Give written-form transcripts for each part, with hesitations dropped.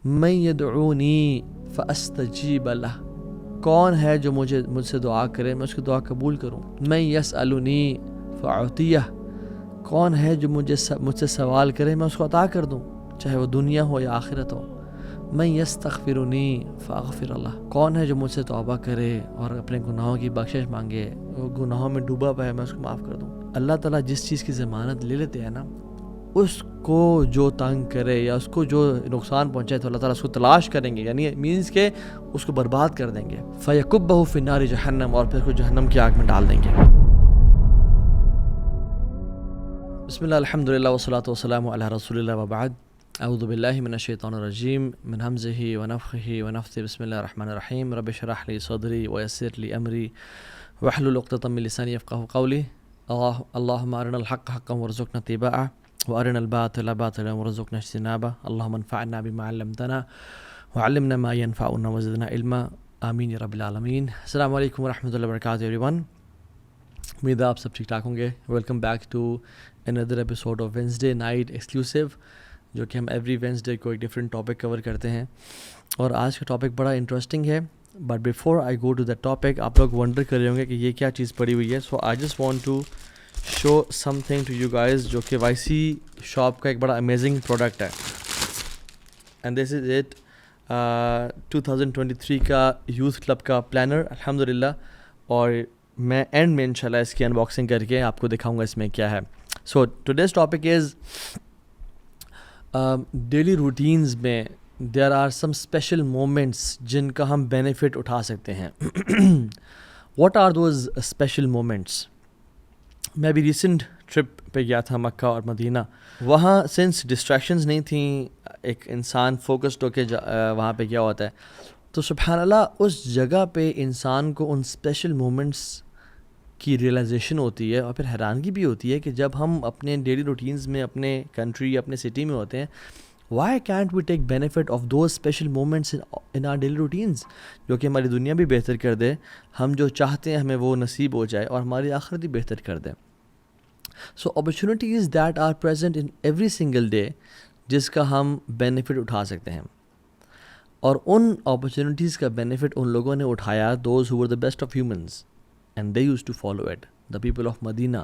من یدعونی فاستجیب لہ، کون ہے جو مجھ سے دعا کرے میں اس کی دعا قبول کروں. من یسألنی فاعطیہ، کون ہے جو مجھ سے سوال کرے میں اس کو عطا کر دوں، چاہے وہ دنیا ہو یا آخرت ہو. من یستغفرنی فاغفر اللہ، کون ہے جو مجھ سے توبہ کرے اور اپنے گناہوں کی بخشش مانگے، وہ گناہوں میں ڈوبا پا ہے میں اس کو معاف کر دوں. اللہ تعالیٰ جس چیز کی ضمانت لے لیتے ہیں نا، اس کو جو تنگ کرے یا اس کو جو نقصان پہنچائے تو اللہ تعالیٰ اس کو تلاش کریں گے، یعنی مینس کہ اس کو برباد کر دیں گے. فیکبہ فی النار جہنم، اور پھر اس کو جہنم کی آگ میں ڈال دیں گے. بسم اللہ الحمدللہ والصلاۃ والسلام علی رسول اللہ وبعد. اعوذ باللہ من الشیطان الرجیم من ہمزہ ونفخہ ونفثہ. بسم اللہ الرحمن الرحیم. رب اشرح لی صدری ویسر لی امری واحلل عقدۃ من لسانی یفقہوا قولی. اللہم ارنا الحق حقا وارزقنا اتباعہ وارنا الباطل باطلا وارزقنا اجتنابہ. اللہم انفعنا بما علمتنا وعلمنا ما ينفعنا وزدنا علما. آمین یا رب العالمین. السلام علیکم ورحمۃ اللہ وبرکاتہ ایوری ون. امید ہے آپ سب ٹھیک ٹھاک ہوں گے. Welcome back to another episode of Wednesday night exclusive, جو کہ ہم ایوری وینسڈے کو ایک ڈفرینٹ ٹاپک کور کرتے ہیں. اور آج کا ٹاپک بڑا انٹرسٹنگ ہے. But before I go to that topic, آپ لوگ ونڈر کر رہے ہوں گے کہ یہ کیا چیز پڑی ہوئی ہے. So I just want to show something to you guys, جو کہ وائی سی شاپ کا ایک بڑا امیزنگ پروڈکٹ ہے. اینڈ دس از اٹ 2023 کا یوتھ کلب کا پلانر الحمدللہ. اور میں اینڈ میں انشاءاللہ اس کی انباکسنگ کر کے آپ کو دکھاؤں گا اس میں کیا ہے. So today's topic is daily routines میں there are some special moments جن کا ہم بینیفٹ اٹھا سکتے ہیں. What are those special moments? میں ابھی ریسنٹ ٹرپ پہ گیا تھا مکہ اور مدینہ. وہاں سنس ڈسٹریکشنز نہیں تھیں، ایک انسان فوکسڈ ہو کے وہاں پہ گیا ہوتا ہے، تو سبحان اللہ اس جگہ پہ انسان کو ان اسپیشل مومنٹس کی ریئلائزیشن ہوتی ہے. اور پھر حیرانگی بھی ہوتی ہے کہ جب ہم اپنے ڈیلی روٹینز میں اپنے کنٹری اپنے سٹی میں ہوتے ہیں، why can't we take benefit of those special moments in our daily routines, جو کہ ہماری دنیا بھی بہتر کر دے، ہم جو چاہتے ہیں ہمیں وہ نصیب ہو جائے اور ہماری آخرت بھی بہتر کر دے. So opportunities that are present in every single day جس کا ہم بینیفٹ اٹھا سکتے ہیں. اور ان اپرچونیٹیز کا بینیفٹ ان لوگوں نے اٹھایا those who were the best of humans and they used to follow it, the people of مدینہ.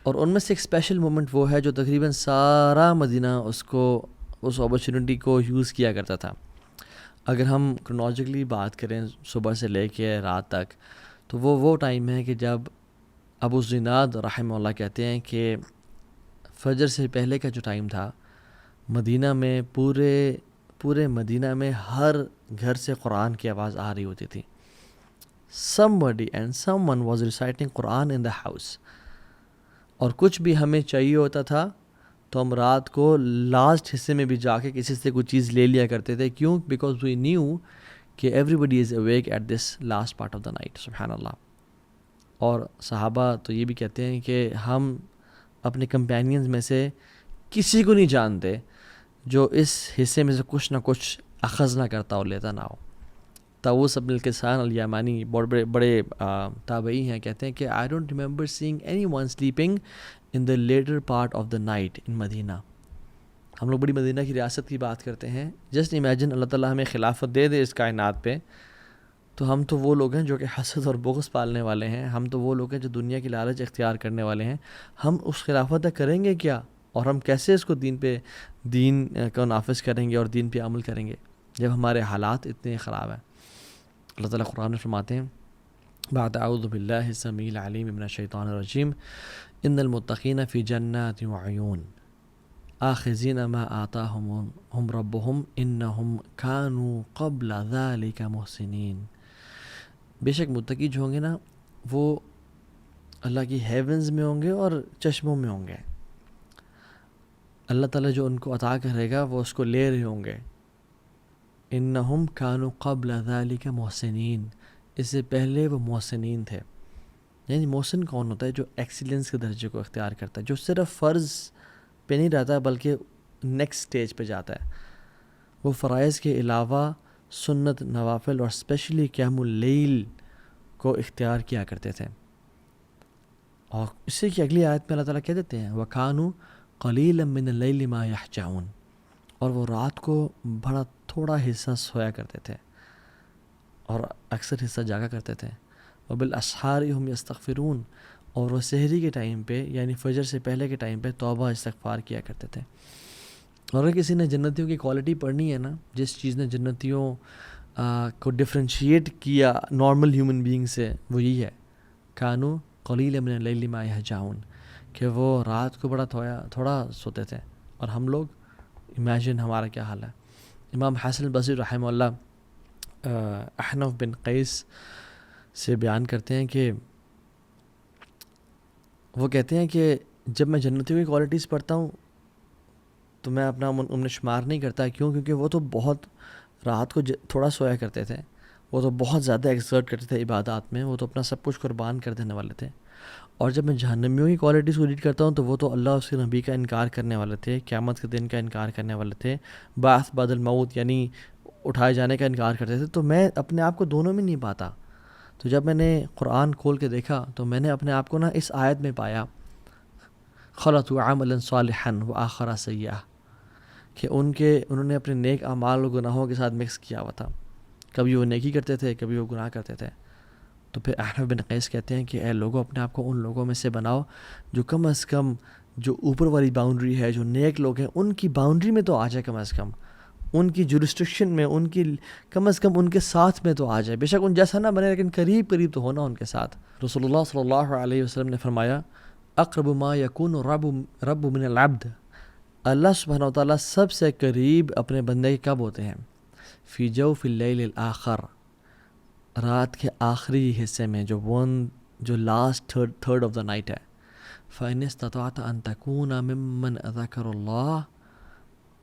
اور ان میں سے ایک اسپیشل مومنٹ وہ ہے جو تقریباً سارا مدینہ اس اپرچونیٹی کو یوز کیا کرتا تھا. اگر ہم کرونالوجیکلی بات کریں صبح سے لے کے رات تک، تو وہ ٹائم ہے کہ جب ابو زناد رحمہ اللہ کہتے ہیں کہ فجر سے پہلے کا جو ٹائم تھا مدینہ میں، پورے مدینہ میں ہر گھر سے قرآن کی آواز آ رہی ہوتی تھی. Somebody and someone was reciting Quran in the house. اور کچھ بھی ہمیں چاہیے ہوتا تھا تو ہم رات کو لاسٹ حصے میں بھی جا کے کسی سے کوئی چیز لے لیا کرتے تھے. کیوں؟ بیکاز وی نیو کہ everybody is awake at this last part of the night. سبحان اللہ. اور صحابہ تو یہ بھی کہتے ہیں کہ ہم اپنے کمپینینز میں سے کسی کو نہیں جانتے جو اس حصے میں سے کچھ نہ کچھ اخذ نہ کرتا اور لیتا نہ ہو. طاووس بن الکیسان الیمانی بڑے تابعی ہیں، کہتے ہیں کہ I don't remember seeing anyone sleeping in the latter part of the night in Medina. ہم لوگ بڑی مدینہ کی ریاست کی بات کرتے ہیں. جسٹ امیجن اللہ تعالیٰ ہمیں خلافت دے دے اس کائنات پہ، تو ہم تو وہ لوگ ہیں جو کہ حسد اور بغض پالنے والے ہیں. ہم تو وہ لوگ ہیں جو دنیا کی لالچ اختیار کرنے والے ہیں. ہم اس خلافت تک کریں گے کیا؟ اور ہم کیسے اس کو دین کو نافذ کریں گے اور دین پہ عمل کریں گے جب ہمارے حالات اتنے خراب ہیں؟ اللہ تعالیٰ قرآن میں فرماتے ہیں بعد اعوذ باللہ السمیع العلیم من الشیطان الرجیم ان المتقین فی جنات وعیون آخذین ما آتاہم ربہم انہم کانوا قبل ذلک محسنین. بے شک متقی جو ہوں گے نا، وہ اللہ کی ہیونز میں ہوں گے اور چشموں میں ہوں گے. اللہ تعالیٰ جو ان کو عطا کرے گا وہ اس کو لے رہے ہوں گے. انہم کانوا قبل ذلک محسنین، اس سے پہلے وہ محسنین تھے. یعنی محسن کون ہوتا ہے؟ جو ایکسیلنس کے درجے کو اختیار کرتا ہے، جو صرف فرض پہ نہیں رہتا بلکہ نیکسٹ سٹیج پہ جاتا ہے. وہ فرائض کے علاوہ سنت، نوافل اور اسپیشلی قیام اللیل کو اختیار کیا کرتے تھے. اور اسی کی اگلی آیت میں اللہ تعالیٰ کہہ دیتے ہیں وَكَانُوا قَلِيلًا مِّنَ اللَّيْلِ مَا يَحْجَعُونَ، اور وہ رات کو بڑا تھوڑا حصہ سویا کرتے تھے اور اکثر حصہ جاگا کرتے تھے. وبالاسحار هم یستغفرون، اور وہ سحری کے ٹائم پہ یعنی فجر سے پہلے کے ٹائم پہ توبہ استغفار کیا کرتے تھے. اور اگر کسی نے جنتیوں کی کوالٹی پڑھنی ہے نا، جس چیز نے جنتیوں کو ڈفرینشیٹ کیا نارمل ہیومن بینگ سے، وہ یہی ہے کانو قلیلا من اللیل ما یہجعون، کہ وہ رات کو بڑا تھوڑا سوتے تھے. اور ہم لوگ امیجن ہمارا کیا حال ہے. امام حسن البصری رحمہ اللہ احنف بن قیس سے بیان کرتے ہیں کہ وہ کہتے ہیں کہ جب میں جنتیوں کی کوالٹیز پڑھتا ہوں تو میں اپنا ان شمار نہیں کرتا. کیوں؟ کیونکہ وہ تو بہت رات کو تھوڑا سویا کرتے تھے، وہ تو بہت زیادہ ایکسرٹ کرتے تھے عبادات میں، وہ تو اپنا سب کچھ قربان کر دینے والے تھے. اور جب میں جہنمیوں کی کوالٹیز کو ریڈ کرتا ہوں تو وہ تو اللہ اس کے نبی کا انکار کرنے والے تھے، قیامت کے دن کا انکار کرنے والے تھے، بعث بعد الموت یعنی اٹھائے جانے کا انکار کرتے تھے. تو میں اپنے آپ کو دونوں میں نہیں پاتا. تو جب میں نے قرآن کھول کے دیکھا تو میں نے اپنے آپ کو نا اس آیت میں پایا خلطوا عملا صالحا وآخر سیئا، کہ انہوں نے اپنے نیک اعمال و گناہوں کے ساتھ مکس کیا ہوا تھا. کبھی وہ نیکی کرتے تھے، کبھی وہ گناہ کرتے تھے. تو پھر احنف بن قیس کہتے ہیں کہ اے لوگوں، اپنے آپ کو ان لوگوں میں سے بناؤ جو کم از کم جو اوپر والی باؤنڈری ہے، جو نیک لوگ ہیں ان کی باؤنڈری میں تو آ جائے، کم از کم ان کی جورسٹکشن میں، ان کی کم از کم ان کے ساتھ میں تو آ جائے. بے شک ان جیسا نہ بنے لیکن قریب تو ہونا ان کے ساتھ. رسول اللہ صلی اللہ علیہ وسلم نے فرمایا اقرب ما یکون رب من العبد، اللہ سبحانہ و تعالیٰ سب سے قریب اپنے بندے کے کب ہوتے ہیں؟ فی جوف اللیل الآخر، رات کے آخری حصے میں، جو last third of the night ہے. فإن استطعت ان تکون ممن ذکر اللہ،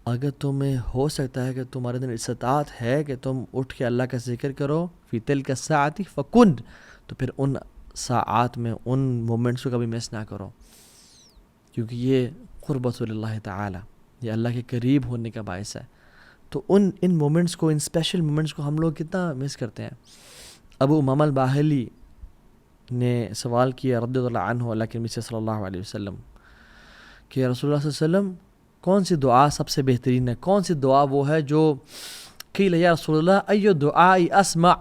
اگر تمہیں ہو سکتا ہے کہ تمہارے دن استطاعت ہے کہ تم اٹھ کے اللہ کا ذکر کرو فی تلک الساعۃ فکن، تو پھر ان ساعات میں ان مومنٹس کو کبھی مس نہ کرو، کیونکہ یہ قربت اللہ تعالی، یہ اللہ کے قریب ہونے کا باعث ہے. تو ان مومنٹس کو، ان اسپیشل مومنٹس کو ہم لوگ کتنا مس کرتے ہیں. ابو امامہ الباہلی نے سوال کیا رضی اللہ عنہ اللہ کے نبی صلی اللہ علیہ وسلم کہ رسول اللہ صلی اللہ علیہ وسلم کون سی دعا سب سے بہترین ہے؟ کون سی دعا وہ ہے جو قیل یا رسول اللہ ایو دعائی اسمع،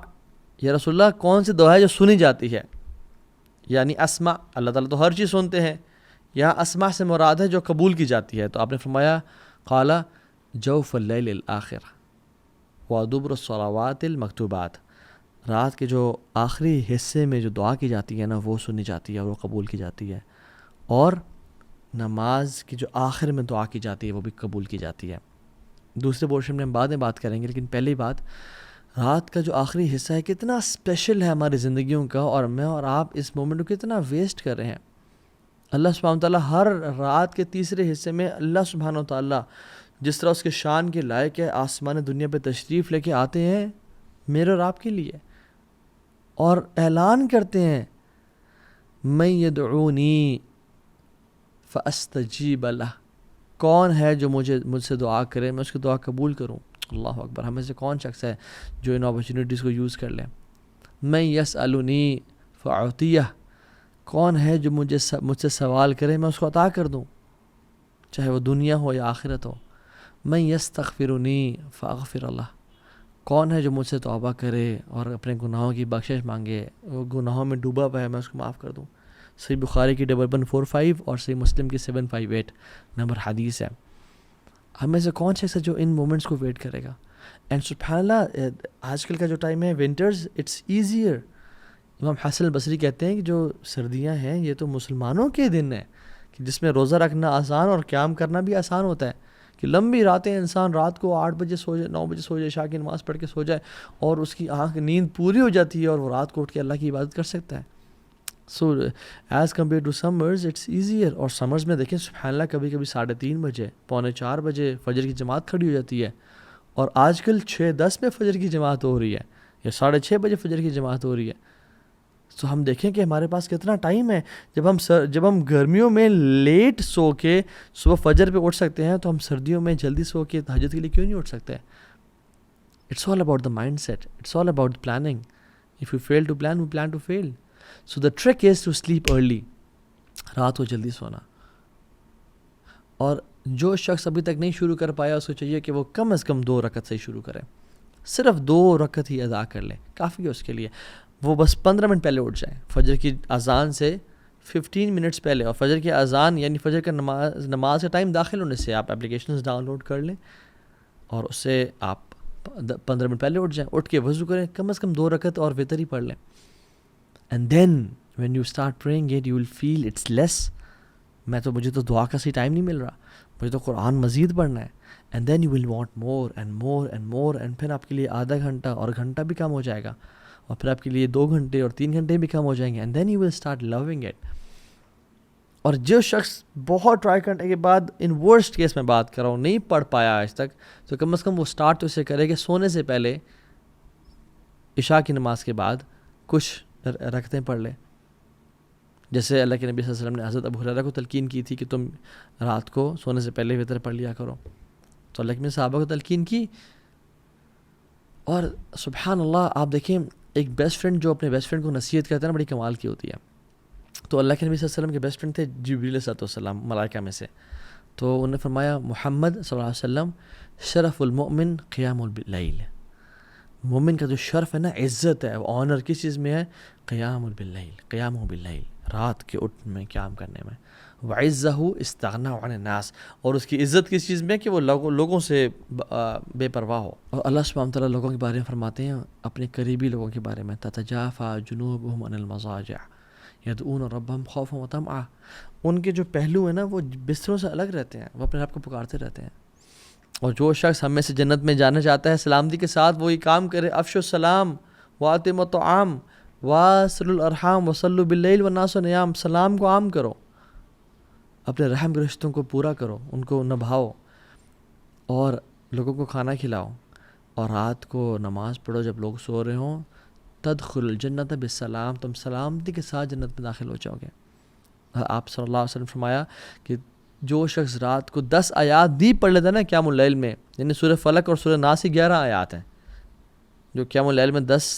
یا رسول اللہ کون سی دعا ہے جو سنی جاتی ہے؟ یعنی اسمع، اللہ تعالیٰ تو ہر چیز سنتے ہیں، یہاں اسمع سے مراد ہے جو قبول کی جاتی ہے. تو آپ نے فرمایا قال جوف اللیل الآخر ودبر الصلوات المکتوبات، رات کے جو آخری حصے میں جو دعا کی جاتی ہے نا وہ سنی جاتی ہے اور وہ قبول کی جاتی ہے، اور نماز کی جو آخر میں دعا کی جاتی ہے وہ بھی قبول کی جاتی ہے. دوسرے پورشن میں ہم بعد میں بات کریں گے، لیکن پہلی بات، رات کا جو آخری حصہ ہے کتنا اسپیشل ہے ہماری زندگیوں کا، اور میں اور آپ اس مومنٹ کو کتنا ویسٹ کر رہے ہیں. اللہ سبحانہ وتعالیٰ ہر رات کے تیسرے حصے میں اللہ سبحانہ وتعالیٰ جس طرح اس کے شان کے لائق ہے آسمان دنیا پہ تشریف لے کے آتے ہیں میرے اور آپ کے لیے، اور اعلان کرتے ہیں من یدعونی فاستجیب لہ، کون ہے جو مجھ سے دعا کرے میں اس کی دعا قبول کروں. اللہ اکبر، ہمیں سے کون شخص ہے جو ان اپرچونیٹیز کو یوز کر لے. من یسألنی فاعطیہ، کون ہے جو مجھ سے سوال کرے میں اس کو عطا کر دوں، چاہے وہ دنیا ہو یا آخرت ہو. من یستغفرنی فاغفر اللہ، کون ہے جو مجھ سے توبہ کرے اور اپنے گناہوں کی بخشش مانگے، وہ گناہوں میں ڈوبا ہوا ہے میں اس کو معاف کر دوں. صحیح بخاری کی 1145 اور صحیح مسلم کی 758 نمبر حدیث ہے. ہمیں سے کون شخص ہے جو ان مومنٹس کو ویٹ کرے گا؟ اینڈ سبحان اللہ، آج کل کا جو ٹائم ہے ونٹرز اٹس ایزیئر. امام حسن البصری کہتے ہیں کہ جو سردیاں ہیں یہ تو مسلمانوں کے دن ہیں کہ جس میں روزہ رکھنا آسان اور قیام کرنا بھی آسان ہوتا ہے، کہ لمبی راتیں انسان رات کو 8 بجے سو جائے، 9 بجے سو جائے، عشاء کی نماز پڑھ کے سو جائے اور اس کی آنکھ نیند پوری ہو جاتی ہے اور وہ رات کو اٹھ کے اللہ کی عبادت کر سکتا ہے. So as compare to summers it's easier. اور سمرز میں دیکھیں سبحان اللہ کبھی کبھی 3:30 بجے، 3:45 بجے فجر کی جماعت کھڑی ہو جاتی ہے، اور آج کل 6:10 میں فجر کی جماعت ہو رہی ہے یا 6:30 بجے فجر کی جماعت ہو رہی ہے. تو ہم دیکھیں کہ ہمارے پاس کتنا ٹائم ہے. جب ہم گرمیوں میں لیٹ سو کے صبح فجر پہ اٹھ سکتے ہیں تو ہم سردیوں میں جلدی سو کے تہجد کے لیے کیوں نہیں اٹھ سکتے؟ It's all about the mindset, it's all about planning. If you fail to plan, we plan to fail. So the trick is to sleep early, رات کو جلدی سونا. اور جو شخص ابھی تک نہیں شروع کر پایا اس کو چاہیے کہ وہ کم از کم 2 رکعت سے شروع کرے، صرف 2 رکعت ہی ادا کر لے، کافی ہے اس کے لیے. وہ بس 15 منٹ پہلے اٹھ جائیں، فجر کی اذان سے 15 منٹس پہلے. اور فجر کی اذان یعنی فجر کا نماز کا ٹائم داخل ہونے سے آپ اپلیکیشنز ڈاؤن لوڈ کر لیں اور اس سے آپ 15 منٹ پہلے اٹھ جائیں، اٹھ کے وضو کریں، کم از کم 2 رکعت اور وتر ہی پڑھ لیں. And then when you start praying it you will feel it's less. مجھے تو دعا کا صحیح ٹائم نہیں مل رہا، مجھے تو قرآن مزید پڑھنا ہے. And then you will want more and more and more, and پھر آپ کے لیے آدھا گھنٹہ اور گھنٹہ بھی کم ہو جائے گا، اور پھر آپ کے لیے 2 گھنٹے اور 3 گھنٹے بھی کم ہو جائیں گے. And then you will start loving it. اور جو شخص بہت ٹرائی کرنے کے بعد، ان ورسٹ کیس میں بات کر رہا ہوں، نہیں پڑھ پایا آج تک، تو کم از کم وہ اسٹارٹ تو اسے کرے کہ سونے سے پہلے عشاء کی نماز کے بعد کچھ رکعتیں پڑھ لے. جیسے اللہ کے نبی صلی اللہ علیہ وسلم نے حضرت ابو ہریرہ کو تلقین کی تھی کہ تم رات کو سونے سے پہلے وتر پڑھ لیا کرو، تو اللہ کے صحابہ کو تلقین کی. اور سبحان اللہ، آپ دیکھیں ایک بیسٹ فرینڈ جو اپنے بیسٹ فرینڈ کو نصیحت کرتا ہے نا، بڑی کمال کی ہوتی ہے. تو اللہ کے نبی صلی اللہ علیہ وسلم کے بیسٹ فرینڈ تھے جبریل علیہ السلام، ملائکہ میں سے. تو انہوں نے فرمایا محمد صلی اللہ علیہ وسلم شرف المؤمن قیام اللیل. مومن کا جو شرف ہے نا، عزت ہے، آنر کس چیز میں ہے؟ قیام باللیل، قیام باللیل، رات کے اٹھ میں قیام کرنے میں. وعزہ استغنا عن الناس، اور اس کی عزت کس چیز میں کہ وہ لوگوں سے بے پرواہ ہو. اور اللہ سبحانہ وتعالیٰ لوگوں کے بارے میں فرماتے ہیں، اپنے قریبی لوگوں کے بارے میں، تتجافى جنوبهم عن المضاجع یدعون ربهم خوفا وطمعا. ان کے جو پہلو ہیں نا وہ بستروں سے الگ رہتے ہیں، وہ اپنے آپ کو پکارتے رہتے ہیں. اور جو شخص ہم میں سے جنت میں جانا چاہتا ہے سلامتی کے ساتھ وہی کام کرے، افشوا السلام واطعموا الطعام واصلوا الارحام وصلوا باللیل والناس نیام. سلام کو عام کرو، اپنے رحم کے رشتوں کو پورا کرو، ان کو نبھاؤ، اور لوگوں کو کھانا کھلاؤ، اور رات کو نماز پڑھو جب لوگ سو رہے ہوں. تدخل الجنت بالسلام، تم سلامتی کے ساتھ جنت میں داخل ہو جاؤ گے. آپ صلی اللہ علیہ وسلم فرمایا کہ جو شخص رات کو 10 آیات بھی پڑھ لیتا ہے نا قیام اللیل میں، یعنی سورہ فلق اور سورہ ناس کی 11 آیات ہیں، جو قیام اللیل میں 10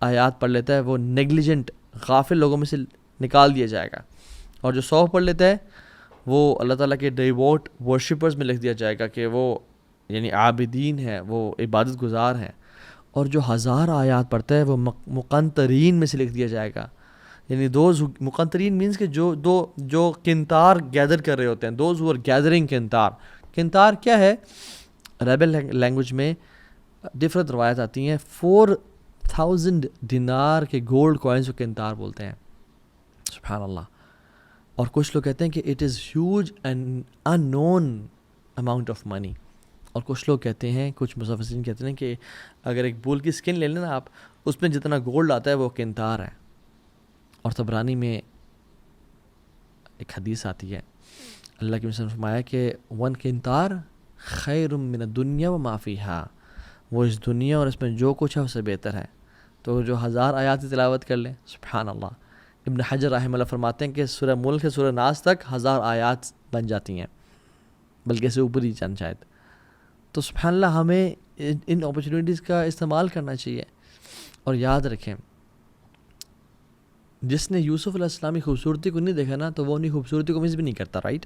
آیات پڑھ لیتا ہے وہ نیگلیجنٹ، غافل لوگوں میں سے نکال دیا جائے گا. اور جو 100 پڑھ لیتا ہے وہ اللہ تعالیٰ کے ڈیووٹ ورشپرز میں لکھ دیا جائے گا کہ وہ یعنی عابدین ہیں، وہ عبادت گزار ہیں. اور جو 1000 آیات پڑھتا ہے وہ مقنطرین میں سے لکھ دیا جائے گا. یعنی دوز مقنطرین مینس کہ جو کنتار گیدر کر رہے ہوتے ہیں، دوز ہو آر گیدرنگ کنتار. کنتار کیا ہے؟ عربی لینگویج میں ڈفرنٹ روایت آتی ہیں. 4000 دینار کے گولڈ کوائنز کو کنتار بولتے ہیں. سبحان اللہ. اور کچھ لوگ کہتے ہیں کہ it is huge and unknown amount of money. اور کچھ لوگ کہتے ہیں، کچھ مفسرین کہتے ہیں کہ اگر ایک بول کی سکن لے لیں نا آپ، اس میں جتنا گولڈ آتا ہے وہ کنتار ہے. اور طبرانی میں ایک حدیث آتی ہے، اللہ کے رسول نے فرمایا کہ 1 کنتار خیر من الدنیا وما فیہا، وہ اس دنیا اور اس میں جو کچھ ہے اس سے بہتر ہے. تو جو 1000 آیات کی تلاوت کر لیں، سبحان اللہ. ابن حجر رحمہ اللہ فرماتے ہیں کہ سورہ ملک سے سورہ ناس تک 1000 آیات بن جاتی ہیں، بلکہ اسے اوپر ہی چند شاید. تو سبحان اللہ، ہمیں ان اپرچونیٹیز کا استعمال کرنا چاہیے. اور یاد رکھیں، جس نے یوسف علیہ السلام کی خوبصورتی کو نہیں دیکھا نا، تو وہ انہیں خوبصورتی کو مس بھی نہیں کرتا، رائٹ.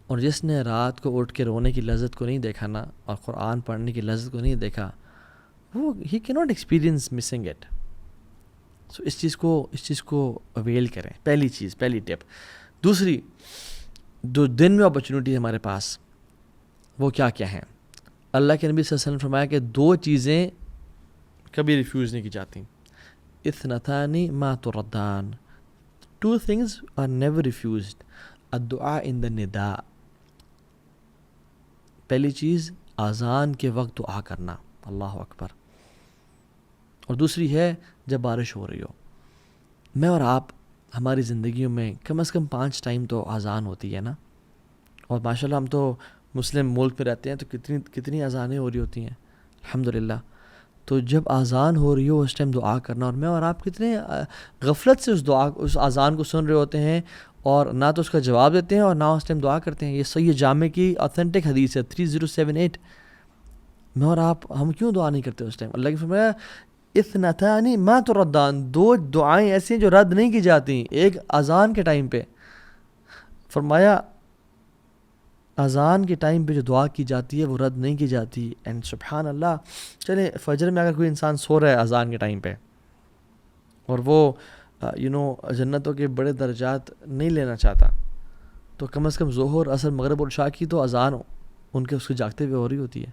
اور جس نے رات کو اٹھ کے رونے کی لذت کو نہیں دیکھا نا، اور قرآن پڑھنے کی لذت کو نہیں دیکھا، وہ ہی کی ناٹ ایکسپیرینس مسنگ اٹ. سو اس چیز کو اویل کریں. پہلی ٹپ. دوسری، جو دن میں اپرچونیٹی ہمارے پاس وہ کیا ہیں؟ اللہ کے نبی صلی اللہ علیہ وسلم نے فرمایا کہ 2 چیزیں کبھی ریفیوز نہیں کی جاتی. اثنتان ما تردان، 2 things are never refused. الدعاء عند النداء، پہلی چیز اذان کے وقت دعا کرنا، اللہ اکبر. اور دوسری ہے جب بارش ہو رہی ہو. میں اور آپ ہماری زندگیوں میں کم از کم 5 ٹائم تو اذان ہوتی ہے نا. اور ماشاءاللہ ہم تو مسلم ملک میں رہتے ہیں، تو کتنی اذانیں ہو رہی ہوتی ہیں، الحمدللہ. تو جب اذان ہو رہی ہو اس ٹائم دعا کرنا. اور میں اور آپ کتنے غفلت سے اس اذان کو سن رہے ہوتے ہیں، اور نہ تو اس کا جواب دیتے ہیں اور نہ اس ٹائم دعا کرتے ہیں. یہ صحیح جامع کی آتھینٹک حدیث ہے 3078. میں اور آپ ہم کیوں دعا نہیں کرتے اس ٹائم؟ اللہ کی فرمایا اثنتان ما تردان، 2 دعائیں ایسی ہیں جو رد نہیں کی جاتی. ایک اذان کے ٹائم پہ فرمایا اذان کے ٹائم پہ جو دعا کی جاتی ہے وہ رد نہیں کی جاتی. اینڈ سبحان اللہ, چلے فجر میں اگر کوئی انسان سو رہا ہے اذان کے ٹائم پہ اور وہ جنتوں کے بڑے درجات نہیں لینا چاہتا, تو کم از کم ظہر عصر مغرب اور عشاء کی تو اذان ان کے اس کے جاگتے ہوئے ہو رہی ہوتی ہے,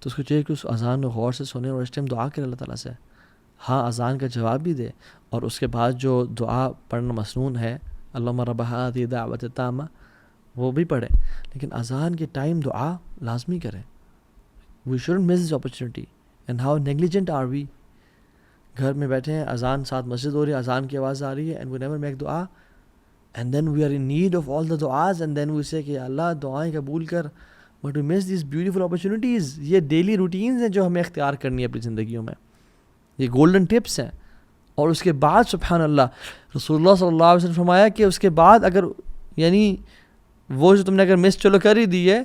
تو اس کو چاہیے کہ اس اذان میں غور سے سنے اور اس ٹائم دعا کرے اللہ تعالیٰ سے. ہاں, اذان کا جواب بھی دے اور اس کے بعد جو دعا پڑھنا مسنون ہے, اللہم رب ہذہ دعوت التامہ, وہ بھی پڑھیں, لیکن اذان کے ٹائم دعا لازمی کریں. We shouldn't miss this opportunity. And how negligent are we. گھر میں بیٹھے ہیں, اذان ساتھ مسجد ہو رہی ہے, اذان کی آواز آ رہی ہے, اینڈ وی نیور میک دعا, and then we are in need of all the دعاز, اینڈ دین وی سے کہ اللہ دعائیں قبول کر, but we miss these beautiful opportunities. یہ ڈیلی روٹینز ہیں جو ہمیں اختیار کرنی ہے اپنی زندگیوں میں, یہ گولڈن ٹپس ہیں. اور اس کے بعد سبحان اللہ رسول اللہ صلی اللہ علیہ وسلم فرمایا کہ اس کے بعد اگر یعنی وہ جو تم نے اگر مس چلو کر ہی دی ہے,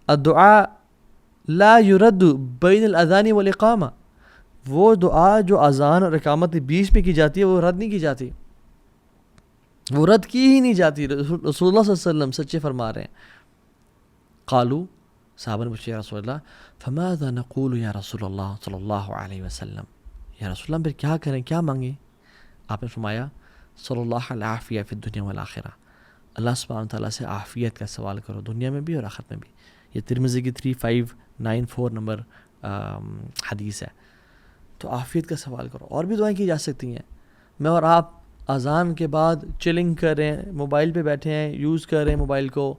الدعاء لا يرد بین الاذان والاقامہ, وہ دعا جو اذان اور اقامت کے بیچ میں کی جاتی ہے وہ رد نہیں کی جاتی, وہ رد کی ہی نہیں جاتی. رسول اللہ صلی اللہ علیہ وسلم سچے فرما رہے ہیں. قالو, صحابہ نے پوچھا یا رسول اللہ فماذا نقول یا رسول اللہ صلی اللہ علیہ وسلم, یا رسول اللہ پھر کیا کریں, کیا مانگیں؟ آپ نے فرمایا صلی اللہ العافیہ فی الدنیا والآخرہ, اللہ سبحانہ وتعالیٰ سے عافیت کا سوال کرو دنیا میں بھی اور آخرت میں بھی. یہ ترمذی کی 3594 نمبر حدیث ہے. تو عافیت کا سوال کرو. اور بھی دعائیں کی جا سکتی ہیں. میں اور آپ اذان کے بعد چلنگ کر رہے ہیں, موبائل پہ بیٹھے ہیں, یوز کر رہے ہیں موبائل کو,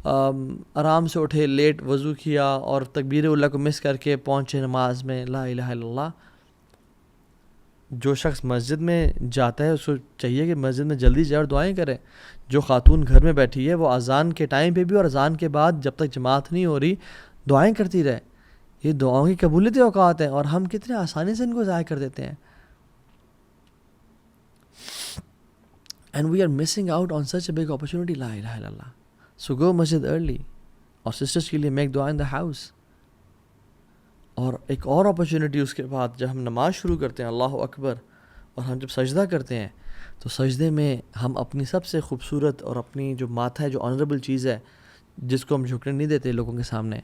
آرام سے اٹھے, لیٹ وضو کیا اور تکبیر اللہ کو مس کر کے پہنچے نماز میں, لا الہ الا اللہ. جو شخص مسجد میں جاتا ہے اس کو چاہیے کہ مسجد میں جلدی جائے اور دعائیں کرے. جو خاتون گھر میں بیٹھی ہے وہ اذان کے ٹائم پہ بھی اور اذان کے بعد جب تک جماعت نہیں ہو رہی دعائیں کرتی رہے. یہ دعاؤں کی قبولیت اوقات ہیں اور ہم کتنے آسانی سے ان کو ضائع کر دیتے ہیں. And we are missing out on such a big opportunity, la ilaha illallah. So go masjid early. اور سسٹرز کے لیے میک دعا ان دا ہاؤس. اور ایک اور اپرچونیٹی اس کے بعد جب ہم نماز شروع کرتے ہیں اللہ اکبر, اور ہم جب سجدہ کرتے ہیں تو سجدے میں ہم اپنی سب سے خوبصورت اور اپنی جو ماتھا ہے, جو آنریبل چیز ہے جس کو ہم جھکنے نہیں دیتے لوگوں کے سامنے,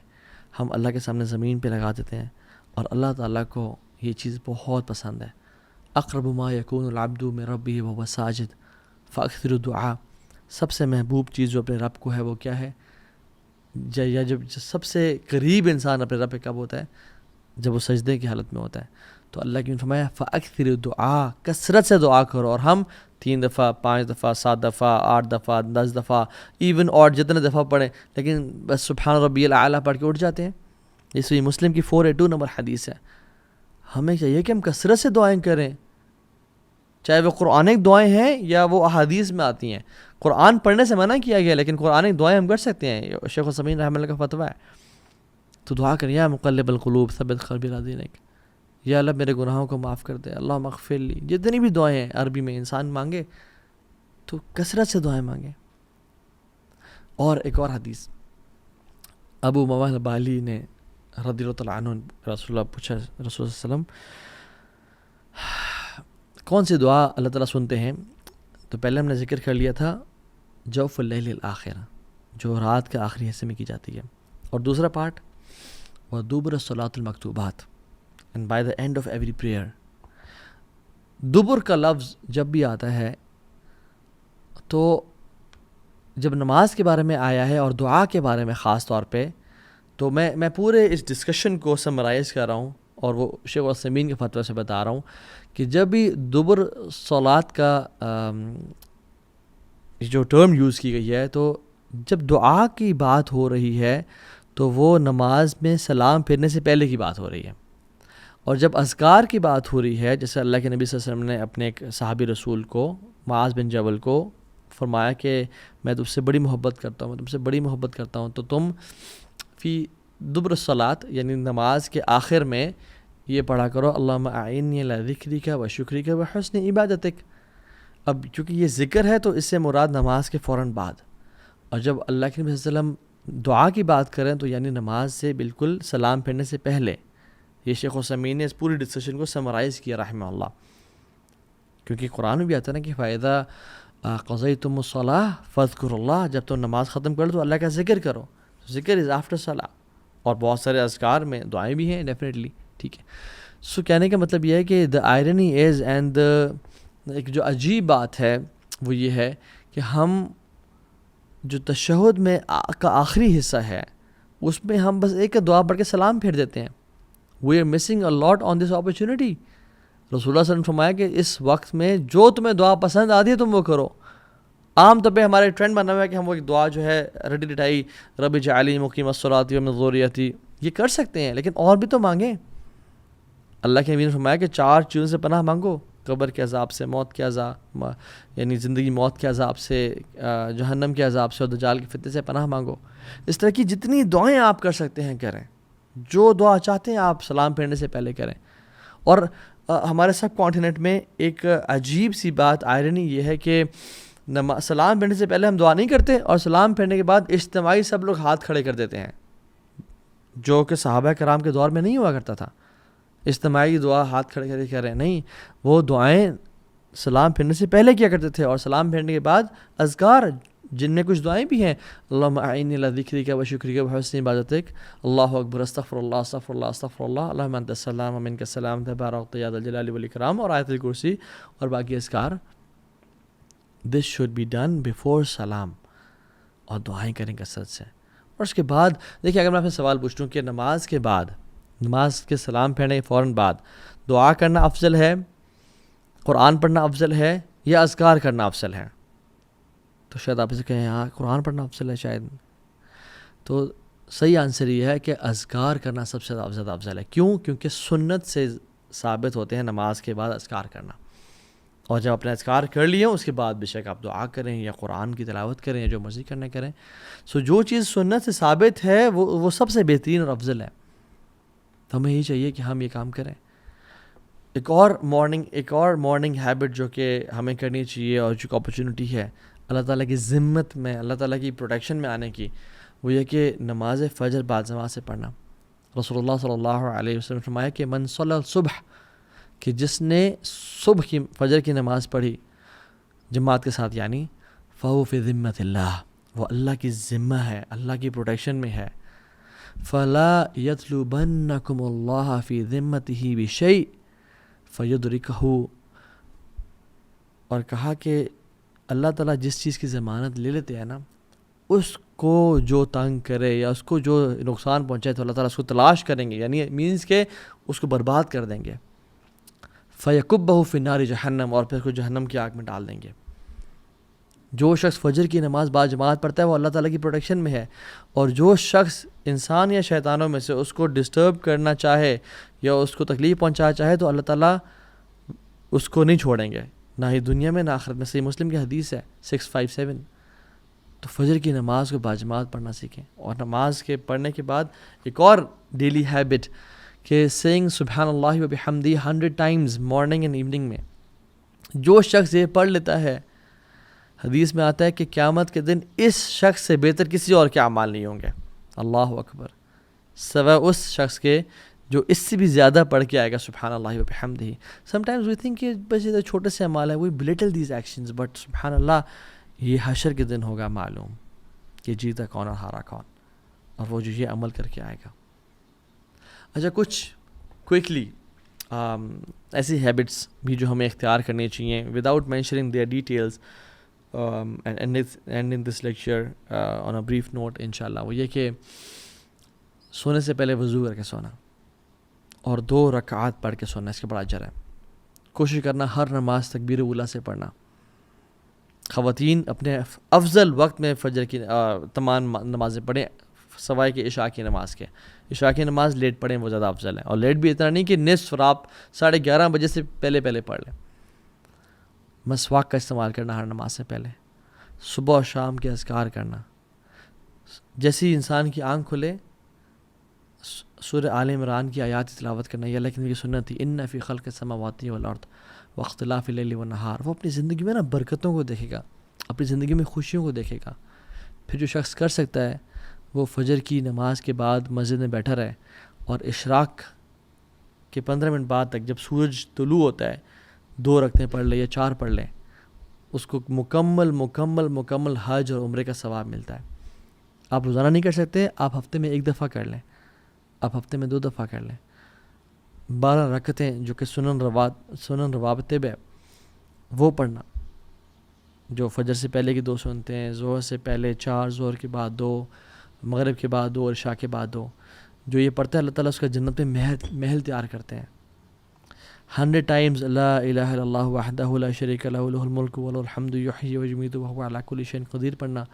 ہم اللہ کے سامنے زمین پہ لگا دیتے ہیں. اور اللہ تعالیٰ کو یہ چیز بہت پسند ہے. اقرب ما یکون العبد من ربہ وهو ساجد فاکثر الدعاء. سب سے محبوب چیز جو اپنے رب کو ہے وہ کیا ہے, یا جب سب سے قریب انسان اپنے رب پہ کب ہوتا ہے, جب وہ سجدے کی حالت میں ہوتا ہے. تو اللہ کی نے فرمایا فاکثر الدعاء, کثرت سے دعا کرو. اور ہم 3 دفعہ 5 دفعہ 7 دفعہ 8 دفعہ 10 دفعہ ایون اور جتنے دفعہ پڑھیں, لیکن بس سبحان ربی الاعلیٰ پڑھ کے اٹھ جاتے ہیں. یہ صحیح مسلم کی 482 نمبر حدیث ہے. ہمیں چاہیے کہ ہم کثرت سے دعائیں کریں, چاہے وہ قرآنک دعائیں ہیں یا وہ احادیث میں آتی ہیں. قرآن پڑھنے سے منع کیا گیا لیکن قرآنک دعائیں ہم کر سکتے ہیں. شیخ العثیمین رحمہ اللہ کا فتویٰ ہے. تو دعا کریں یا مقلب القلوب ثبت قلبی علی دینک, یا اللہ میرے گناہوں کو معاف کر دے, اللہم اغفر لی. جتنی بھی دعائیں ہیں عربی میں انسان مانگے تو کثرت سے دعائیں مانگیں. اور ایک اور حدیث, ابو امامہ بالی نے رضی اللہ تعالیٰ عنہ رسول اللہ پوچھا, رسول اللہ صلی اللہ علیہ وسلم کون سی دعا اللہ تعالیٰ سنتے ہیں؟ تو پہلے ہم نے ذکر کر لیا تھا جوف اللیل الآخرہ, جو رات کے آخری حصے میں کی جاتی ہے. اور دوسرا پارٹ ودبر الصلاۃ المکتوبات, and by the end of every prayer. دبر کا لفظ جب بھی آتا ہے تو جب نماز کے بارے میں آیا ہے اور دعا کے بارے میں خاص طور پہ, تو میں پورے اس ڈسکشن کو سمرائز کر رہا ہوں اور وہ شیخ العثیمین کے فتویٰ سے بتا رہا ہوں کہ جب بھی دبر صلات کا جو ٹرم یوز کی گئی ہے, تو جب دعا کی بات ہو رہی ہے تو وہ نماز میں سلام پھرنے سے پہلے کی بات ہو رہی ہے. اور جب اذکار کی بات ہو رہی ہے, جیسے اللہ کے نبی صلی اللہ علیہ وسلم نے اپنے ایک صحابی رسول کو معاذ بن جبل کو فرمایا کہ میں تم سے بڑی محبت کرتا ہوں, میں تم سے بڑی محبت کرتا ہوں, تو تم فی دبر الصلاۃ یعنی نماز کے آخر میں یہ پڑھا کرو اللہم اعنی علی ذکرک و شکرک و حسن عبادتک. اب چونکہ یہ ذکر ہے تو اس سے مراد نماز کے فوراً بعد, اور جب اللہ کے نبی صلی اللہ علیہ وسلم دعا کی بات کریں تو یعنی نماز سے بالکل سلام پھرنے سے پہلے. یہ شیخ العثیمین نے اس پوری ڈسکشن کو سمرائز کیا رحمہ اللہ, کیونکہ قرآن میں بھی آتا ہے نا کہ فَإِذَا قَضَيْتُمُ الصَّلَاةَ فَاذْكُرُوا اللَّهَ, جب تم نماز ختم کر لو تو اللہ کا ذکر کرو. ذکر از آفٹر صلاح. اور بہت سارے اذکار میں دعائیں بھی ہیں ڈیفینیٹلی. ٹھیک ہے. سو کہنے کا مطلب یہ ہے کہ دا آئرنی از اینڈ ایک جو عجیب بات ہے وہ یہ ہے کہ ہم جو تشہد میں کا آخری حصہ ہے اس میں ہم بس ایک دعا پڑھ کے سلام پھیر دیتے ہیں. We are missing a lot on this opportunity. رسول اللہ صلی اللہ علیہ وسلم فرمایا کہ اس وقت میں جو تمہیں دعا پسند آتی ہے تم وہ کرو. عام طور پہ ہمارے ٹرینڈ بنا ہوا ہے کہ ہم وہ ایک دعا جو ہے رٹی رٹائی رب اجعلنی مقیم الصلاۃ ومن ذریتی یہ کر سکتے ہیں، لیکن اور بھی تو مانگیں. اللہ کے نبی نے فرمایا کہ 4 چیزوں سے پناہ مانگو، قبر کے عذاب سے، موت کے عذاب یعنی زندگی موت کے عذاب سے، جہنم کے عذاب سے، اور دجال کے فتنے سے پناہ مانگو. اس طرح کی جتنی دعائیں آپ کر سکتے ہیں کریں. جو دعا چاہتے ہیں آپ سلام پھیرنے سے پہلے کریں. اور ہمارے سب کانٹیننٹ میں ایک عجیب سی بات آئرنی یہ ہے کہ سلام پھیرنے سے پہلے ہم دعا نہیں کرتے، اور سلام پھیرنے کے بعد اجتماعی سب لوگ ہاتھ کھڑے کر دیتے ہیں، جو کہ صحابہ کرام کے دور میں نہیں ہوا کرتا تھا. اجتماعی دعا ہاتھ کھڑے کر کے رہے نہیں، وہ دعائیں سلام پھیرنے سے پہلے کیا کرتے تھے، اور سلام پھیرنے کے بعد اذکار جن میں کچھ دعائیں بھی ہیں. اللہم اعنی علی ذکرک و شکرک و حسن عبادتک، اللہ اکبر، استغفر اللہ استغفر اللہ استغفر اللہ، اللہم انت السلام و منک السلام تبارکت یا ذا الجلال والاکرام، اور آیت الکرسی اور باقی اذکار. This should be done before سلام. اور دعائیں کریں کثرت سے. اور اس کے بعد دیکھیں، اگر میں آپ سے سوال پوچھوں کہ نماز کے بعد، نماز کے سلام پھیرنے کے فوراً بعد دعا کرنا افضل ہے، قرآن پڑھنا افضل ہے، یا اذکار کرنا افضل ہے، تو شاید آپ اسے کہیں ہاں قرآن پڑھنا افضل ہے شاید. تو صحیح آنسر یہ ہے کہ اذکار کرنا سب سے زیادہ افضل ہے. کیوں؟ کیونکہ سنت سے ثابت ہوتے ہیں نماز کے بعد اذکار کرنا. اور جب اپنے اذکار کر لیے اس کے بعد بے شک آپ دعا کریں یا قرآن کی تلاوت کریں یا جو مرضی کرنا کریں. سو جو چیز سنت سے ثابت ہے وہ سب سے بہترین اور افضل ہے. تو ہمیں یہی چاہیے کہ ہم یہ کام کریں. ایک اور مارننگ ہیبٹ جو کہ ہمیں کرنی چاہیے اور جو اپرچونٹی ہے اللہ تعالیٰ کی ذمت میں، اللہ تعالیٰ کی پروٹیکشن میں آنے کی، وہ یہ کہ نماز فجر بعد جماعت سے پڑھنا. رسول اللہ صلی اللہ علیہ وسلم نے فرمایا کہ من صلی الصبح، کہ جس نے صبح کی فجر کی نماز پڑھی جماعت کے ساتھ، یعنی فہو فی ذمت اللہ، وہ اللہ کی ذمہ ہے، اللہ کی پروٹیکشن میں ہے. فلا یطلبنکم اللہ فی ذمتہ بشیء فیدرکہ، اور کہا کہ اللہ تعالیٰ جس چیز کی ضمانت لے لیتے ہیں نا، اس کو جو تنگ کرے یا اس کو جو نقصان پہنچائے تو اللہ تعالیٰ اس کو تلاش کریں گے، یعنی مینس کہ اس کو برباد کر دیں گے. فیکبہ فی النار جہنم، اور پھر اس کو جہنم کی آگ میں ڈال دیں گے. جو شخص فجر کی نماز بعد جماعت پڑھتا ہے وہ اللہ تعالیٰ کی پروٹیکشن میں ہے، اور جو شخص انسان یا شیطانوں میں سے اس کو ڈسٹرب کرنا چاہے یا اس کو تکلیف پہنچانا چاہے تو اللہ تعالیٰ اس کو نہیں چھوڑیں گے، نہ ہی دنیا میں نہ آخرت میں. صحیح مسلم کی حدیث ہے 657. تو فجر کی نماز کو باجماعت پڑھنا سیکھیں. اور نماز کے پڑھنے کے بعد ایک اور ڈیلی ہیبٹ کہ سینگ سبحان اللہ و بحمدہ 100 ٹائمز مارننگ اینڈ ایوننگ میں. جو شخص یہ پڑھ لیتا ہے، حدیث میں آتا ہے کہ قیامت کے دن اس شخص سے بہتر کسی اور کے اعمال نہیں ہوں گے. اللہ اکبر. سوا اس شخص کے جو اس سے بھی زیادہ پڑھ کے آئے گا سبحان اللہ و بحمدہ. سم ٹائمز وی تھنک کہ بس یہ چھوٹے سے اعمال ہیں، وی بلیٹل دیز ایکشنز، بٹ سبحان اللہ یہ حشر کے دن ہوگا معلوم کہ جیتا کون اور ہارا کون، اور وہ جو یہ عمل کر کے آئے گا. اچھا، کچھ کوئکلی ایسی ہیبٹس بھی جو ہمیں اختیار کرنی چاہیے without mentioning their details and in this lecture on a brief note انشاءاللہ. وہ یہ کہ سونے سے پہلے وضو کر کے سونا اور 2 رکعات پڑھ کے سونا، اس کا بڑا اجر ہے. کوشش کرنا ہر نماز تکبیر اولیٰ سے پڑھنا. خواتین اپنے افضل وقت میں فجر کی تمام نمازیں پڑھیں سوائے کہ عشاء کی نماز کے. عشاء کی نماز لیٹ پڑھیں، وہ زیادہ افضل ہے. اور لیٹ بھی اتنا نہیں کہ نصف رات 11:30 بجے سے پہلے پڑھ لیں. مسواک کا استعمال کرنا ہر نماز سے پہلے. صبح اور شام کے اذکار کرنا. جیسی انسان کی آنکھ کھلے سورہ آل عمران کی آیات تلاوت کرنا، یہ اللہ کی نبی کی سنت تھی. ان فی خلق السماوات والارض واختلاف اللیل والنہار. وہ اپنی زندگی میں نا برکتوں کو دیکھے گا، اپنی زندگی میں خوشیوں کو دیکھے گا. پھر جو شخص کر سکتا ہے وہ فجر کی نماز کے بعد مسجد میں بیٹھا رہے اور اشراق کے 15 منٹ بعد تک جب سورج طلوع ہوتا ہے 2 رکعتیں پڑھ لے یا 4 پڑھ لیں، اس کو مکمل حج اور عمرے کا ثواب ملتا ہے. آپ روزانہ نہیں کر سکتے، آپ ہفتے میں 1 دفعہ کر لیں، آپ ہفتے میں 2 دفعہ کر لیں. 12 رکعتیں جو کہ سنن رواتب ہے وہ پڑھنا، جو فجر سے پہلے کی 2 سنتے ہیں، ظہر سے پہلے 4، ظہر کے بعد 2، مغرب کے بعد 2 اور عشاء کے بعد 2. جو یہ پڑھتا ہے اللہ تعالیٰ اس کا جنت میں محل تیار کرتے ہیں. 100 ٹائمز لا الہ الا اللہ وحدہ لا شریک لہ لہ الملک وله الحمد یحیی ویمیت وهو علی کل شیء قدیر پڑھنا.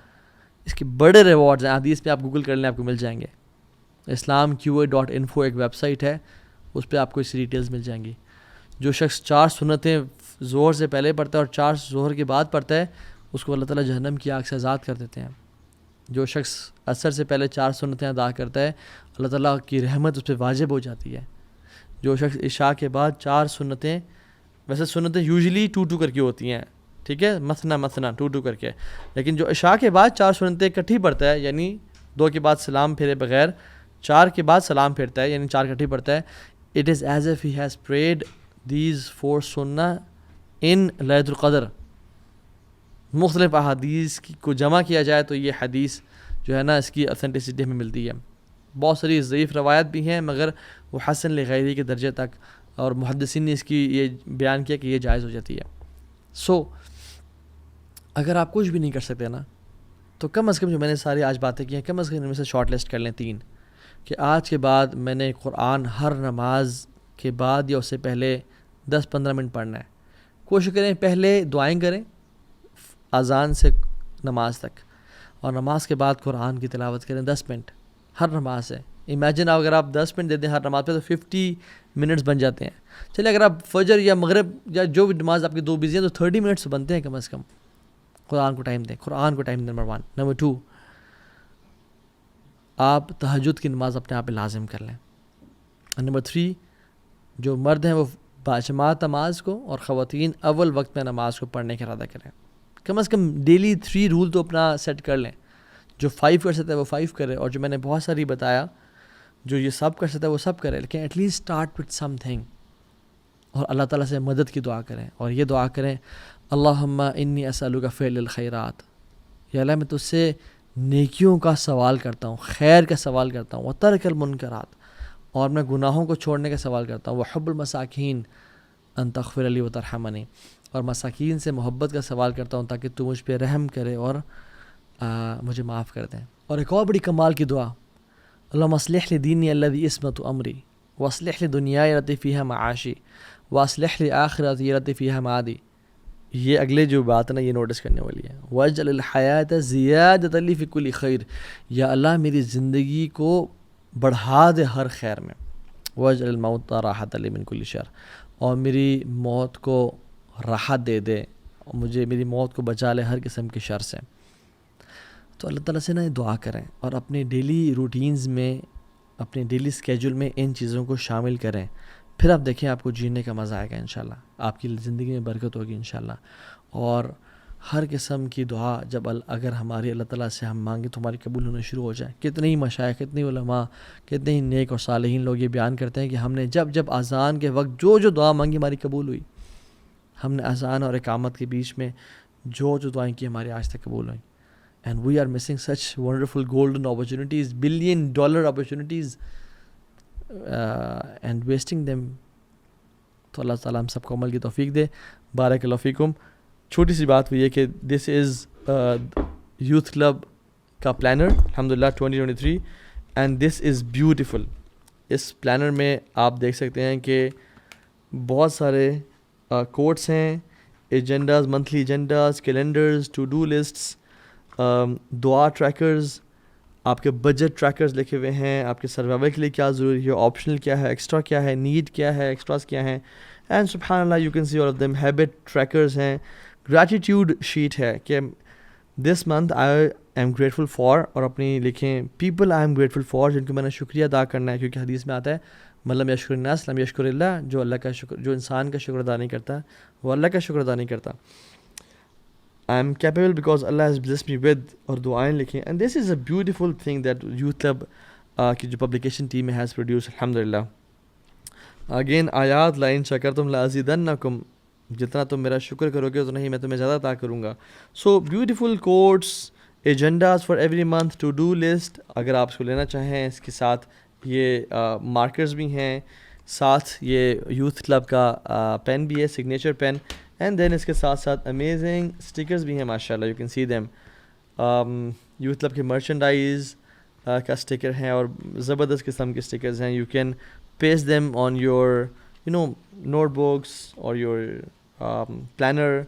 اس کے بڑے ریوارڈز ہیں، حدیث پہ آپ گوگل کر لیں آپ کو مل جائیں گے. islamqa.info ایک ویب سائٹ ہے، اس پہ آپ کو اس ڈیٹیلز مل جائیں گی. جو شخص 4 سنتیں ظہر سے پہلے پڑھتا ہے اور 4 ظہر کے بعد پڑھتا ہے، اس کو اللہ تعالیٰ جہنم کی آگ سے آزاد کر دیتے ہیں. جو شخص عصر سے پہلے 4 سنتیں ادا کرتا ہے، اللہ تعالیٰ کی رحمت اس پہ واجب ہو جاتی ہے. جو شخص عشاء کے بعد 4 سنتیں، ویسے سنتیں یوزلی 2 کر کے ہوتی ہیں، ٹھیک ہے، مثنا 2 کر کے، لیکن جو عشاء کے بعد 4 سنتیں اکٹھی پڑھتا ہے، یعنی 2 کے بعد سلام پھیرے بغیر 4 کے بعد سلام پھیرتا ہے، یعنی 4 اکٹھی پڑھتا ہے، it is as if he has parade these 4 سنہ ان لیلۃ القدر. مختلف احادیث کو جمع کیا جائے تو یہ حدیث جو ہے نا اس کی اتھینٹسٹی ہمیں ملتی ہے. بہت ساری ضعیف روایت بھی ہیں مگر وہ حسن لغیری کے درجے تک، اور محدثین نے اس کی یہ بیان کیا کہ یہ جائز ہو جاتی ہے. سو اگر آپ کچھ بھی نہیں کر سکتے نا تو کم از کم جو میں نے ساری آج باتیں کی ہیں کم از کم ان میں سے شارٹ لسٹ کر لیں 3، کہ آج کے بعد میں نے قرآن ہر نماز کے بعد یا اس سے پہلے 10-15 منٹ پڑھنا ہے. کوشش کریں پہلے دعائیں کریں اذان سے نماز تک، اور نماز کے بعد قرآن کی تلاوت کریں 10 منٹ ہر نماز سے. امیجن اگر آپ 10 منٹ دے دیں ہر نماز پہ تو 50 منٹس بن جاتے ہیں. چلیے اگر آپ فجر یا مغرب یا جو بھی نماز آپ کی 2 بزی ہیں تو 30 منٹس بنتے ہیں کم از کم. قرآن کو ٹائم دیں، قرآن کو ٹائم. نمبر 1. نمبر 2، آپ تہجد کی نماز اپنے آپ پہ لازم کر لیں. نمبر 3، جو مرد ہیں وہ باجماعت نماز کو، اور خواتین اول وقت میں نماز کو پڑھنے کا ارادہ کریں. کم از کم ڈیلی 3 رول تو اپنا سیٹ کر لیں. جو 5 کر سکتا ہے وہ 5 کرے، اور جو میں نے بہت ساری بتایا جو یہ سب کر سکتا ہے وہ سب کرے، لیکن at least start with something. اور اللہ تعالیٰ سے مدد کی دعا کریں، اور یہ دعا کریں اللہم انی اسألک فعل الخیرات، یا اللہ میں تجھ سے نیکیوں کا سوال کرتا ہوں، خیر کا سوال کرتا ہوں، وترک المنکرات، اور میں گناہوں کو چھوڑنے کا سوال کرتا ہوں، وحب المساکین ان تغفر لی وترحمنی، اور مساکین سے محبت کا سوال کرتا ہوں تاکہ تو مجھ پہ رحم کرے اور مجھے معاف کر دیں. اور ایک اور بڑی کمال کی دعا، اللہم اصلح لی دینی الذی عصمت امری واصلح لی دنیای التی فیہا معاشی واصلح لی آخرتی التی فیہا معادی. یہ اگلے جو بات ہے نا یہ نوٹس کرنے والی ہے. واجعل الحیات زیادۃ لی فی کل خیر، یا اللہ میری زندگی کو بڑھا دے ہر خیر میں. واجعل الموت راحۃ لی من کل شر، اور میری موت کو راحت دے دے، مجھے میری موت کو بچا لے ہر قسم کے شر سے. تو اللہ تعالیٰ سے نا دعا کریں، اور اپنے ڈیلی روٹینز میں، اپنے ڈیلی اسکیجول میں ان چیزوں کو شامل کریں. پھر آپ دیکھیں آپ کو جینے کا مزہ آئے گا انشاءاللہ، آپ کی زندگی میں برکت ہوگی انشاءاللہ. اور ہر قسم کی دعا جب اگر ہماری اللہ تعالیٰ سے ہم مانگیں تو ہماری قبول ہونا شروع ہو جائے. کتنے ہی مشائخ، کتنے علماء، کتنے ہی نیک اور صالحین لوگ یہ بیان کرتے ہیں کہ ہم نے جب اذان کے وقت جو دعا مانگی ہماری قبول ہوئی. ہم نے اذان اور اقامت کے بیچ میں جو دعائیں کی ہماری آج تک قبول ہوئیں. And we are missing such wonderful golden opportunities, $1 billion opportunities, and wasting them. تو اللہ تعالیٰ ہم سب کو عمل کی توفیق دے. بارک اللہ فیکم. چھوٹی سی بات ہوئی ہے کہ دس از یوتھ کلب کا پلانر الحمدللہ 2023 اینڈ دس از بیوٹیفل. اس پلانر میں آپ دیکھ سکتے ہیں کہ بہت سارے کوٹس ہیں، agendas, monthly agendas, calendars, to do lists, دعا ٹریکرز، آپ کے بجٹ ٹریکرز لکھے ہوئے ہیں، آپ کے سروائیول کے لیے کیا ضروری ہے، آپشنل کیا ہے، ایکسٹرا کیا ہے، نیڈ کیا ہے، ایکسٹراز کیا ہیں. اینڈ سبحان اللہ you can see all of them. Habit trackers ہیں، گریٹیٹیوڈ شیٹ ہے کہ this month I am grateful for, اور اپنی لکھیں people I am grateful for جن کو میں نے شکریہ ادا کرنا ہے، کیونکہ حدیث میں آتا ہے ملم یشکر الناس لم یشکر اللہ، جو اللہ کا شکر، جو انسان کا شکر ادا نہیں کرتا وہ اللہ کا شکر ادا نہیں کرتا. I am capable because Allah has blessed me with، اور دعائیں لکھیں. And this is a beautiful thing that Youth Club کی جو پبلیکیشن ٹیم has produced الحمدللہ. Again آیات لَإِن شَكَرْتُمْ لَأَزِيدَنَّكُمْ، جتنا تم میرا شکر کرو گے اتنا ہی میں تمہیں زیادہ عطا کروں گا. So beautiful quotes agendas for every month, to do list اگر آپ اس کو لینا چاہیں. اس کے ساتھ یہ مارکرز بھی ہیں, ساتھ یہ یوتھ کلب کا پین بھی ہے, سگنیچر پین. اینڈ دین اس کے ساتھ ساتھ امیزنگ اسٹیکرز بھی ہیں ماشاء اللہ, you can see them. Youth club کے مرچنڈائز کا اسٹیکر ہیں اور زبردست قسم کے اسٹیکرز ہیں. You can paste them on your notebooks اور your planner.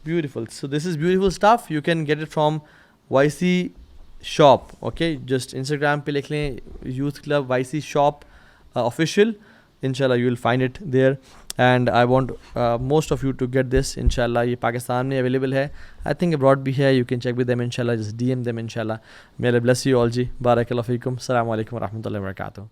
Beautiful. So this is beautiful stuff. You can get it from YC shop. Okay, just Instagram pe likh lein Youth Club YC shop official. Inshallah you will find it there. And I want most of you to get this. Inshallah ye Pakistan mein available hai. I think abroad bhi hai. You can check with them. Inshallah just DM them. Inshallah. May Allah bless you all ji. Barakallahu feekum. Assalamu alaikum wa rahmatullahi wa barakatuh.